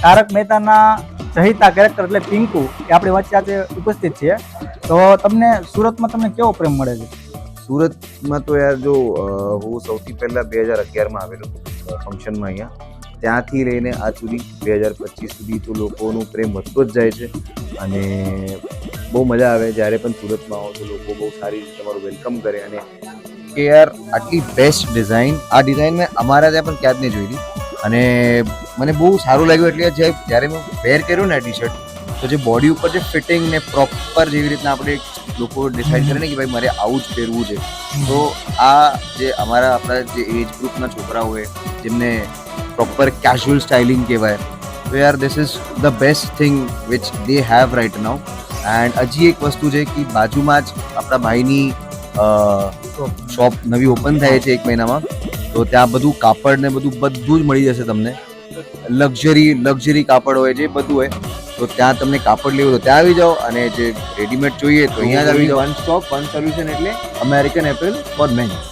તારક મહેતાના ચહિતા કેરેક્ટર એટલે પિંકુ એ આપણી વચ્ચે આજે ઉપસ્થિત છે. તો તમને સુરતમાં તમને કેવો પ્રેમ મળે છે? સુરતમાં તો યાર જો હું સૌથી પહેલાં 2011માં આવેલો ફંક્શનમાં અહીંયા, ત્યાંથી લઈને આજ સુધી 2025 સુધી તો લોકોનો પ્રેમ વધતો જ જાય છે. અને બહુ મજા આવે જ્યારે પણ સુરતમાં આવો તો લોકો બહુ સારી રીતે તમારું વેલકમ કરે. અને કે યાર આટલી બેસ્ટ ડિઝાઇન, આ ડિઝાઇન મેં અમારા ત્યાં પણ ક્યાં જ નહીં જોઈ. અને મને બહુ સારું લાગ્યું એટલે જ્યારે મેં વેર કર્યું ને ટી શર્ટ, તો જે બોડી ઉપર જે ફિટિંગ ને પ્રોપર જેવી રીતના આપણે લોકો ડિસાઇડ કરે ને કે ભાઈ મારે આવું જ પહેરવું છે, તો આ જે આપણા જે એજ ગ્રુપના છોકરા હોય જેમને પ્રોપર કેઝ્યુઅલ સ્ટાઇલિંગ કહેવાય, તો યાર this is the best thing which they have right now. And હજી એક વસ્તુ છે કે બાજુમાં જ આપણા ભાઈની શોપ નવી ઓપન થાય છે 1 મહિનામાં, તો ત્યાં બધું કાપડ ને બધું જ મળી જશે તમને. લક્ઝરી કાપડ હોય છે, બધું હોય. તો ત્યાં તમને કાપડ લેવું તો ત્યાં આવી જાઓ, અને જે રેડીમેડ જોઈએ તો અહીંયા જ આવી જાઓ. વન સ્ટોપ વન સોલ્યુશન એટલે અમેરિકન એપરેલ ફોર મેન્સ.